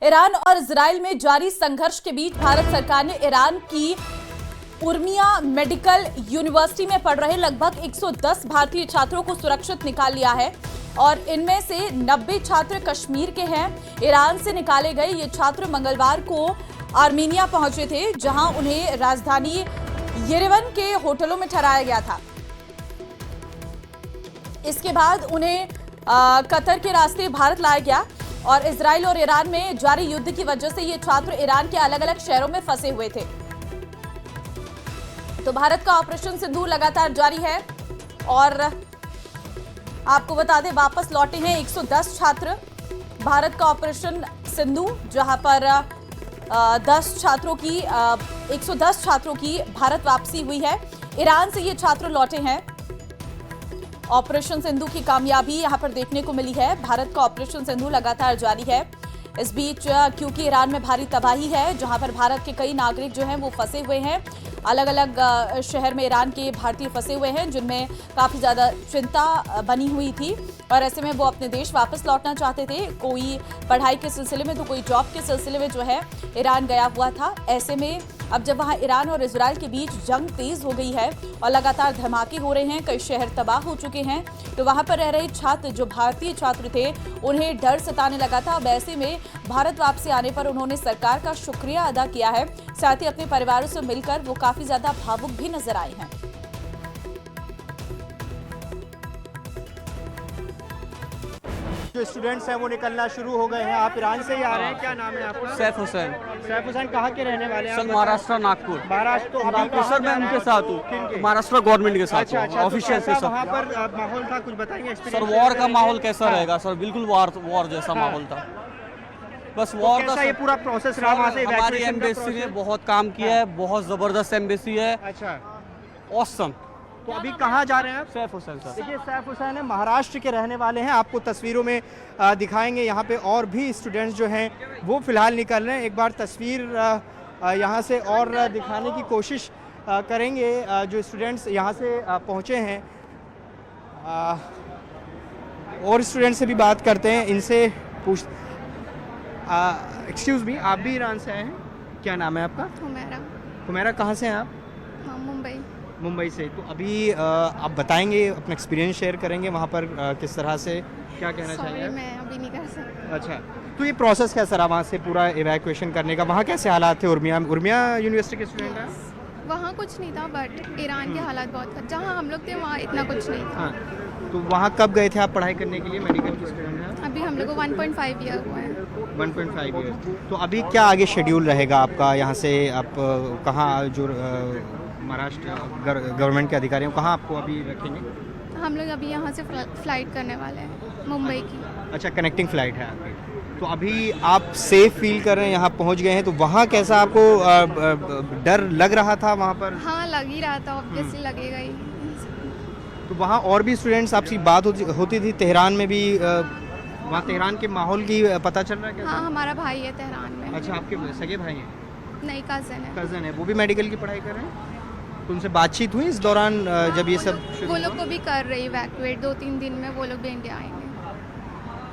Iran और Israel में जारी संघर्ष के बीच भारत सरकार ने ईरान की उर्मिया मेडिकल यूनिवर्सिटी में पढ़ रहे लगभग 110 भारतीय छात्रों को सुरक्षित निकाल लिया है और इनमें से 90 छात्र कश्मीर के हैं। ईरान से निकाले गए ये छात्र मंगलवार को आर्मेनिया पहुंचे थे, जहां उन्हें राजधानी येरेवन के होटलों में ठहराया गया था। इसके बाद उन्हें कतर के रास्ते भारत लाया गया और इजराइल और ईरान में जारी युद्ध की वजह से ये छात्र ईरान के अलग अलग शहरों में फंसे हुए थे। तो भारत का ऑपरेशन सिंदूर लगातार जारी है और आपको बता दें वापस लौटे हैं 110 छात्र। भारत का ऑपरेशन सिंदूर, जहां पर 110 छात्रों की भारत वापसी हुई है। ईरान से ये छात्र लौटे हैं। ऑपरेशन सिंधु की कामयाबी यहां पर देखने को मिली है। भारत का ऑपरेशन सिंधु लगातार जारी है। इस बीच क्योंकि ईरान में भारी तबाही है, जहां पर भारत के कई नागरिक जो हैं वो फंसे हुए हैं। अलग अलग शहर में ईरान के भारतीय फंसे हुए हैं, जिनमें काफ़ी ज़्यादा चिंता बनी हुई थी और ऐसे में वो अपने देश वापस लौटना चाहते थे। कोई पढ़ाई के सिलसिले में तो कोई जॉब के सिलसिले में जो है ईरान गया हुआ था। ऐसे में अब जब वहाँ ईरान और इजराइल के बीच जंग तेज हो गई है और लगातार धमाके हो रहे हैं, कई शहर तबाह हो चुके हैं, तो वहाँ पर रह रहे छात्र जो भारतीय छात्र थे उन्हें डर सताने लगा था। अब ऐसे में भारत वापसी आने पर उन्होंने सरकार का शुक्रिया अदा किया है। साथ ही अपने परिवारों से मिलकर वो काफी ज्यादा भावुक भी नजर आए हैं। जो स्टूडेंट्स हैं वो निकलना शुरू हो गए हैं। आप ईरान से ही आ रहे हैं, क्या नाम है आपका? सैफ हुसैन। सैफ हुसैन कहाँ के रहने वाले हैं? सर महाराष्ट्र, नागपुर। महाराष्ट्र। तो नागपुर सर, मैं उनके साथ हूँ, महाराष्ट्र गवर्नमेंट के साथ। अच्छा, ऑफिशियल से सर। वहाँ पर माहौल था, कुछ बताएंगे? सर वॉर का माहौल कैसा रहेगा सर? बिल्कुल वॉर जैसा माहौल था। बस वॉर था। ये पूरा प्रोसेस रहा वहाँ से। हमारी एम्बेसी ने बहुत काम किया है, बहुत जबरदस्त एम्बेसी है। अच्छा, ऑसम। तो अभी कहाँ जा रहे हैं आप? सैफ हुसैन सर। देखिए सैफ हुसैन है, महाराष्ट्र के रहने वाले हैं। आपको तस्वीरों में दिखाएंगे। यहाँ पे और भी स्टूडेंट्स जो हैं वो फिलहाल निकल रहे हैं। एक बार तस्वीर यहाँ से और दिखाने की कोशिश करेंगे। जो स्टूडेंट्स यहाँ से पहुँचे हैं और स्टूडेंट्स से भी बात करते हैं, इनसे पूछ। एक्सक्यूज़ मी, आप भी ईरान से आए हैं? क्या नाम है आपका? हुमैरा। कहाँ से हैं आप? मुंबई से। तो अभी आप बताएंगे, अपना एक्सपीरियंस शेयर करेंगे वहाँ पर किस तरह से, क्या कहना चाहिए? मैं अभी नहीं कर सकती। अच्छा, तो ये प्रोसेस कैसा रहा वहाँ से पूरा इवैक्यूएशन करने का? वहाँ कैसे हालात थे? उर्मिया यूनिवर्सिटी के स्टूडेंट हैं? वहाँ कुछ नहीं था, बट ईरान के हालात बहुत थे। जहाँ हम लोग थे वहाँ इतना कुछ नहीं था। हाँ, तो वहाँ कब गए थे आप पढ़ाई करने के लिए? मेडिकल के स्टूडेंट हैं? अभी हम लोग को 1.5 ईयर हुआ है। 1.5 ईयर। तो अभी क्या आगे शेड्यूल रहेगा आपका? यहाँ से आप कहाँ, जो महाराष्ट्र गवर्नमेंट के अधिकारी हैं, कहाँ आपको अभी रखेंगे? हम लोग अभी यहाँ से फ्लाइट करने वाले हैं, मुंबई की। अच्छा, कनेक्टिंग फ़्लाइट है आपकी। तो अभी आप सेफ फील कर रहे हैं, यहाँ पहुँच गए हैं, तो वहाँ कैसा आपको डर लग रहा था वहाँ पर? हाँ, लग ही रहा था, ऑब्वियसली लगेगा ही। तो वहाँ और भी स्टूडेंट्स आपसी बात होती थी? तेहरान में भी वहाँ तेहरान के माहौल की पता चल रहा है क्या? हाँ, हमारा भाई है तेहरान में। अच्छा, आपके सगे भाई हैं? नहीं, कज़न है। वो भी मेडिकल की पढ़ाई कर रहे हैं? तो उनसे बातचीत हुई इस दौरान जब ये सब शुरू वो हुआ? लोग को भी कर रही इवैक्यूएट, 2-3 दिन में वो लोग भी इंडिया आएंगे।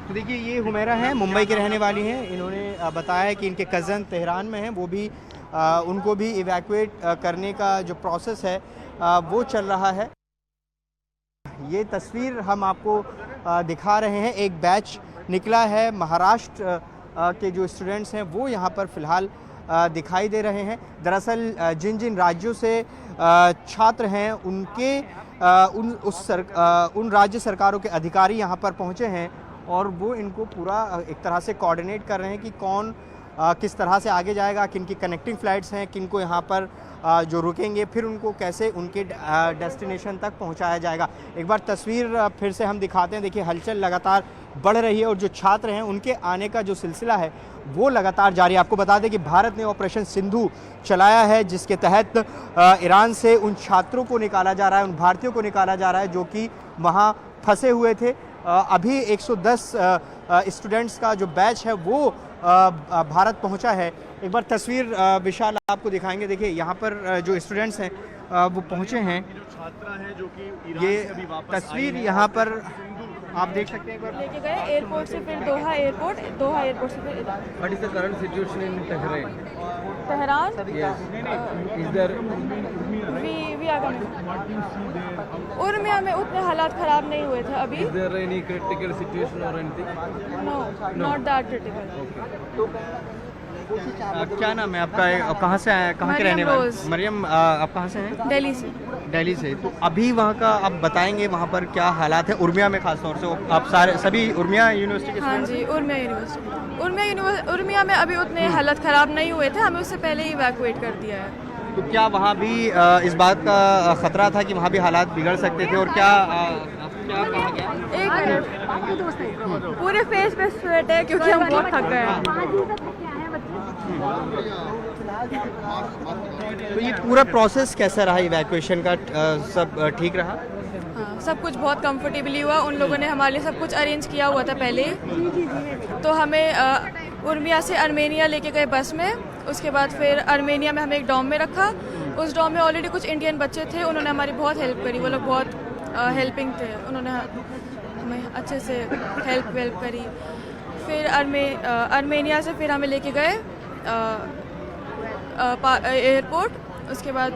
तो देखिए, ये हुमैरा है, मुंबई के रहने वाली हैं। इन्होंने बताया है कि इनके कज़न तेहरान में हैं, वो भी उनको भी इवैक्यूएट करने का जो प्रोसेस है वो चल रहा है। ये तस्वीर हम आपको दिखा रहे हैं। एक बैच निकला है महाराष्ट्र के जो स्टूडेंट्स हैं वो यहाँ पर फ़िलहाल दिखाई दे रहे हैं। दरअसल जिन जिन राज्यों से छात्र हैं उनके उन राज्य सरकारों के अधिकारी यहाँ पर पहुँचे हैं और वो इनको पूरा एक तरह से कोऑर्डिनेट कर रहे हैं कि कौन किस तरह से आगे जाएगा, किन की कनेक्टिंग फ़्लाइट्स हैं, किन को यहाँ पर जो रुकेंगे, फिर उनको कैसे उनके डेस्टिनेशन तक पहुँचाया जाएगा। एक बार तस्वीर फिर से हम दिखाते हैं। देखिए, हलचल लगातार बढ़ रही है और जो छात्र हैं उनके आने का जो सिलसिला है वो लगातार जारी है। आपको बता दें कि भारत ने ऑपरेशन सिंधु चलाया है, जिसके तहत ईरान से उन छात्रों को निकाला जा रहा है, उन भारतीयों को निकाला जा रहा है जो कि वहाँ फंसे हुए थे। अभी 110 स्टूडेंट्स का जो बैच है वो भारत पहुंचा है। एक बार तस्वीर विशाल आपको दिखाएंगे। देखिए, यहाँ पर जो स्टूडेंट्स हैं वो पहुंचे हैं। ये तस्वीर यहाँ पर आप देख सकते हैं एक बार। लेके गए एयरपोर्ट से, फिर दोहा एयरपोर्ट से फिर इधर। What is the current situation in Tehran? Tehran Yes. Is there we are coming. Urmia में उतने हालात ख़राब नहीं हुए थे अभी। is there any critical situation or anything? No, not that critical. क्या नाम है आपका? आप कहाँ से आए हैं? कहाँ के मरियम रहने वाले? रोज़। मरियम, आप कहाँ से हैं? दिल्ली से। दिल्ली से। तो अभी वहाँ का आप बताएंगे वहाँ पर क्या हालात है उर्मिया में, खास तौर से आप सभी उर्मिया यूनिवर्सिटी के हाँ student जी, उर्मिया यूनिवर्सिटी। उर्मिया में अभी उतने हालत ख़राब नहीं हुए थे, हमें उससे पहले ही इवैक्यूएट कर दिया है। हैं? तो क्या वहाँ भी इस बात का खतरा था कि वहाँ भी हालात बिगड़ सकते थे, और क्या कहा गया? एक मिनट, पूरे फेस पे स्वेट है क्योंकि हम बहुत थक गए हैं। तो ये पूरा प्रोसेस कैसा रहा इवैक्यूएशन का? सब ठीक रहा? हाँ, सब कुछ बहुत कंफर्टेबली हुआ। उन लोगों ने हमारे लिए सब कुछ अरेंज किया हुआ था पहले ही। तो हमें उर्मिया से आर्मेनिया लेके गए बस में। उसके बाद फिर आर्मेनिया में हमें एक डॉम में रखा। उस डॉम में ऑलरेडी कुछ इंडियन बच्चे थे, उन्होंने हमारी बहुत हेल्प करी। वो लोग बहुत हेल्पिंग थे, उन्होंने हमें अच्छे से हेल्प करी। फिर आर्मेनिया से फिर हमें लेके गए एयरपोर्ट। उसके बाद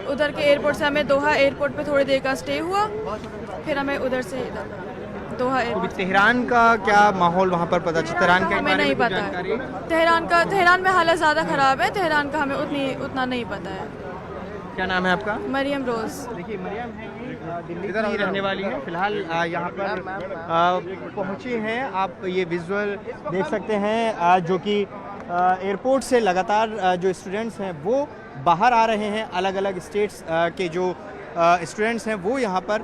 उधर के एयरपोर्ट से हमें दोहा एयरपोर्ट पे थोड़ी देर का स्टे हुआ। फिर हमें उधर से इधर दोहा अभी एयरपोर्ट। तेहरान का क्या माहौल वहाँ पर पता चला? तेहरान का हमें नहीं पता है। तेहरान में हालत ज़्यादा ख़राब है। तेहरान का हमें उतना नहीं पता है। क्या नाम है आपका? मरियम रोज़। देखिए, मरियम है, दिल्ली की रहने वाली है। फिलहाल यहाँ पर पहुँची हैं। आप ये विजुअल देख सकते हैं जो कि एयरपोर्ट से लगातार जो स्टूडेंट्स हैं वो बाहर आ रहे हैं। अलग अलग स्टेट्स के जो स्टूडेंट्स हैं वो यहाँ पर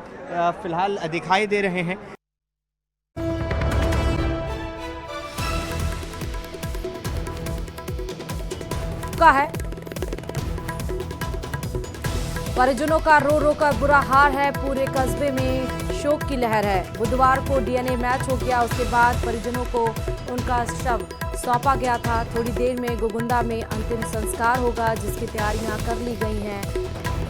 फिलहाल दिखाई दे रहे हैं। का है परिजनों का रो रो कर बुरा हाल है। पूरे कस्बे में शोक की लहर है। बुधवार को डीएनए मैच हो गया, उसके बाद परिजनों को उनका शव सौंपा गया था। थोड़ी देर में गोगुंदा में अंतिम संस्कार होगा, जिसकी तैयारियां कर ली गई हैं।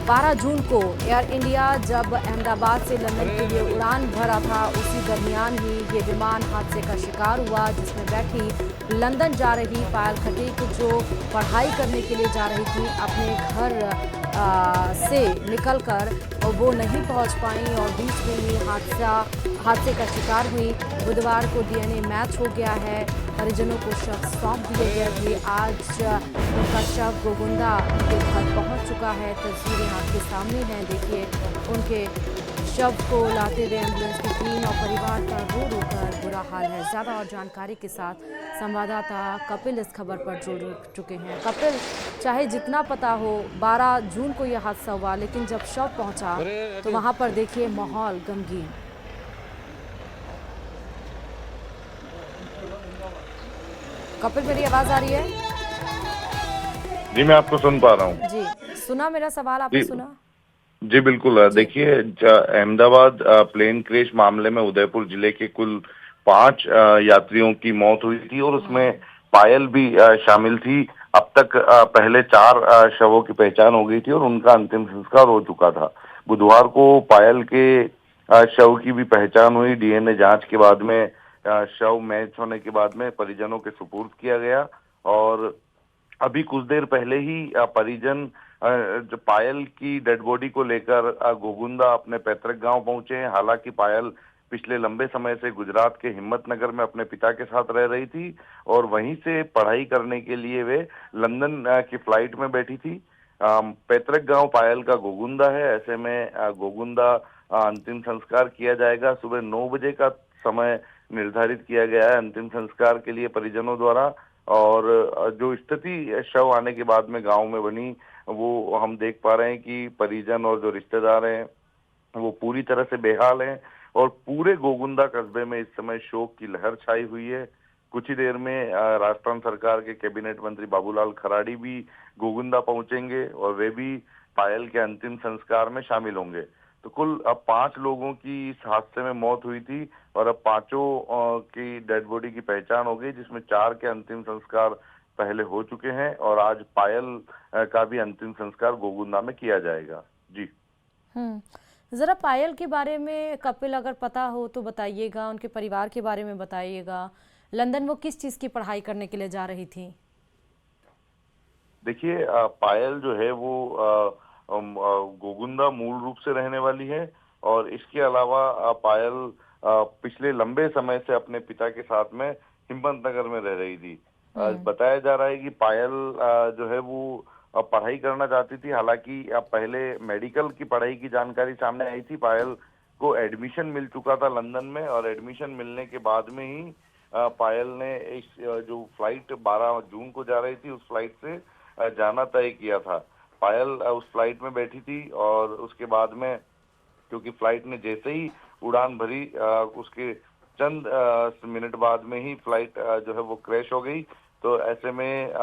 12 जून को एयर इंडिया जब अहमदाबाद से लंदन के लिए उड़ान भरा था, उसी दरमियान ही ये विमान हादसे का शिकार हुआ, जिसमें बैठी लंदन जा रही पायल खटीक, जो पढ़ाई करने के लिए जा रही थी, अपने घर से निकलकर वो नहीं पहुंच पाई और बीच में ही हादसे का शिकार हुई। बुधवार को डीएनए मैच हो गया है। परिजनों को शव सौंप दिए गए थे। आज उनका शव गोगुंदा के घर पहुंच चुका है। तस्वीरें आपके सामने हैं, देखिए उनके शव को लाते हुए एम्बुलेंस की टीम और परिवार का रो रो कर बुरा हाल है। ज़्यादा और जानकारी के साथ संवाददाता कपिल इस खबर पर जुड़ चुके हैं। कपिल, चाहे जितना पता हो 12 जून को यह हादसा हुआ, लेकिन जब शव पहुंचा तो वहां पर देखिए माहौल गमगीन। कपिल, मेरी आवाज आ रही है? जी, मैं आपको सुन पा रहा हूँ। जी, सुना मेरा सवाल? आपने सुना? जी बिल्कुल। देखिए, अहमदाबाद प्लेन क्रैश मामले में उदयपुर जिले के कुल 5 यात्रियों की मौत हुई थी और उसमें पायल भी शामिल थी। अब तक पहले 4 शवों की पहचान हो गई थी और उनका अंतिम संस्कार हो चुका था। बुधवार को पायल के शव की भी पहचान हुई। डीएनए जांच के बाद में शव मैच होने के बाद में परिजनों के सुपुर्द किया गया और अभी कुछ देर पहले ही परिजन जो पायल की डेड बॉडी को लेकर गोगुंदा अपने पैतृक गांव पहुंचे हैं। हालांकि पायल पिछले लंबे समय से गुजरात के हिम्मतनगर में अपने पिता के साथ रह रही थी और वहीं से पढ़ाई करने के लिए वे लंदन की फ्लाइट में बैठी थी। पैतृक गांव पायल का गोगुंदा है। ऐसे में गोगुंदा अंतिम संस्कार किया जाएगा। सुबह 9 बजे का समय निर्धारित किया गया है अंतिम संस्कार के लिए परिजनों द्वारा। और जो स्थिति शव आने के बाद में गांव में बनी, वो हम देख पा रहे हैं कि परिजन और जो रिश्तेदार हैं वो पूरी तरह से बेहाल हैं और पूरे गोगुंदा कस्बे में इस समय शोक की लहर छाई हुई है। कुछ ही देर में राजस्थान सरकार के कैबिनेट मंत्री बाबूलाल खराड़ी भी गोगुंदा पहुंचेंगे और वे भी पायल के अंतिम संस्कार में शामिल होंगे। तो कुल अब 5 लोगों की इस हादसे में मौत हुई थी और अब 5 की डेड बॉडी की पहचान हो गई, जिसमें 4 के अंतिम संस्कार पहले हो चुके हैं और आज पायल का भी अंतिम संस्कार गोगुंदा में किया जाएगा। जी। ज़रा पायल के बारे में कपिल अगर पता हो तो बताइएगा, उनके परिवार के बारे में बताइएगा। लंदन वो किस चीज़ की पढ़ाई करने के लिए जा रही थी? देखिए पायल जो है वो गोगुंदा मूल रूप से रहने वाली है और इसके अलावा पायल पिछले लंबे समय से अपने पिता के साथ में हिम्मतनगर में रह रही थी। बताया जा रहा है कि पायल जो है वो पढ़ाई करना चाहती थी। हालांकि पहले मेडिकल की पढ़ाई की जानकारी सामने आई थी। पायल को एडमिशन मिल चुका था लंदन में और एडमिशन मिलने के बाद में ही पायल ने इस जो फ्लाइट 12 जून को जा रही थी उस फ्लाइट से जाना तय किया था। पायल उस फ्लाइट में बैठी थी और उसके बाद में क्योंकि फ्लाइट ने जैसे ही उड़ान भरी उसके चंद मिनट बाद में ही फ्लाइट जो है वो क्रैश हो गई। तो ऐसे में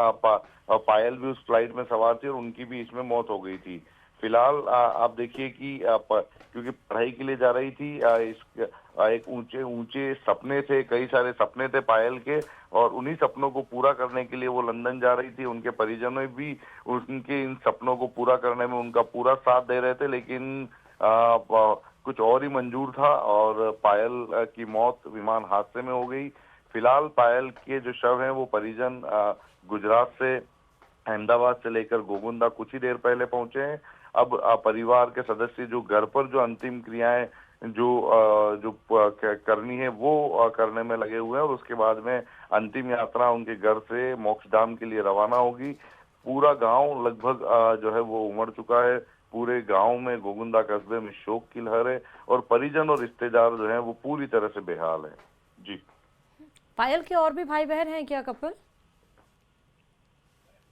पायल भी उस फ्लाइट में सवार थी और उनकी भी इसमें मौत हो गई थी। फिलहाल आप देखिए कि क्योंकि पढ़ाई के लिए जा रही थी, एक ऊंचे ऊंचे सपने थे, कई सारे सपने थे पायल के और उन्हीं सपनों को पूरा करने के लिए वो लंदन जा रही थी। उनके परिजनों भी उनके इन सपनों को पूरा करने में उनका पूरा साथ दे रहे थे, लेकिन कुछ और ही मंजूर था और पायल की मौत विमान हादसे में हो गई। फिलहाल पायल के जो शव हैं वो परिजन गुजरात से अहमदाबाद से लेकर गोगुंदा कुछ ही देर पहले पहुंचे हैं। अब परिवार के सदस्य जो घर पर जो अंतिम क्रियाएं जो करनी है वो करने में लगे हुए हैं और उसके बाद में अंतिम यात्रा उनके घर से मोक्षधाम के लिए रवाना होगी। पूरा गांव लगभग जो है वो उमड़ चुका है। पूरे गांव में, गोगुंदा कस्बे में शोक की लहर है और परिजन और रिश्तेदार जो हैं वो पूरी तरह से बेहाल है। जी। पायल के और भी भाई बहन हैं क्या कपिल?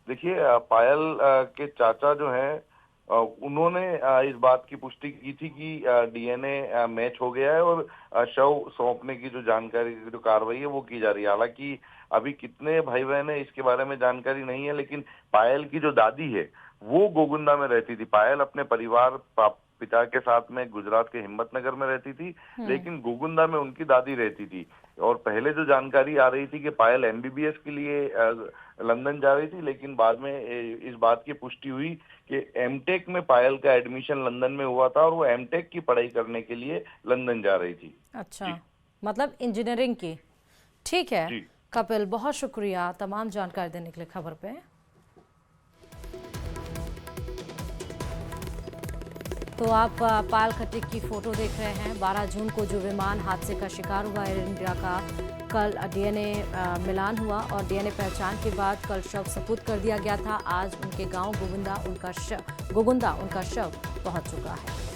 देखिए पायल के चाचा जो हैं उन्होंने इस बात की पुष्टि की थी कि डीएनए मैच हो गया है और शव सौंपने की जो जानकारी, जो कार्रवाई है वो की जा रही है। हालांकि अभी कितने भाई बहन है इसके बारे में जानकारी नहीं है, लेकिन पायल की जो दादी है वो गोगुंदा में रहती थी। पायल अपने परिवार पिता के साथ में गुजरात के हिम्मतनगर में रहती थी, लेकिन गोगुंदा में उनकी दादी रहती थी। और पहले जो जानकारी आ रही थी कि पायल एमबीबीएस के लिए लंदन जा रही थी, लेकिन बाद में इस बात की पुष्टि हुई कि एमटेक में पायल का एडमिशन लंदन में हुआ था और वो एमटेक की पढ़ाई करने के लिए लंदन जा रही थी। अच्छा, मतलब इंजीनियरिंग की। ठीक है कपिल, बहुत शुक्रिया तमाम जानकारी देने के लिए खबर पे। तो आप पायल खट्टिक की फोटो देख रहे हैं। 12 जून को जो विमान हादसे का शिकार हुआ एयर इंडिया का, कल डीएनए मिलान हुआ और डीएनए पहचान के बाद कल शव सपुर्द कर दिया गया था। आज उनके गांव गोगुंदा उनका शव पहुंच चुका है।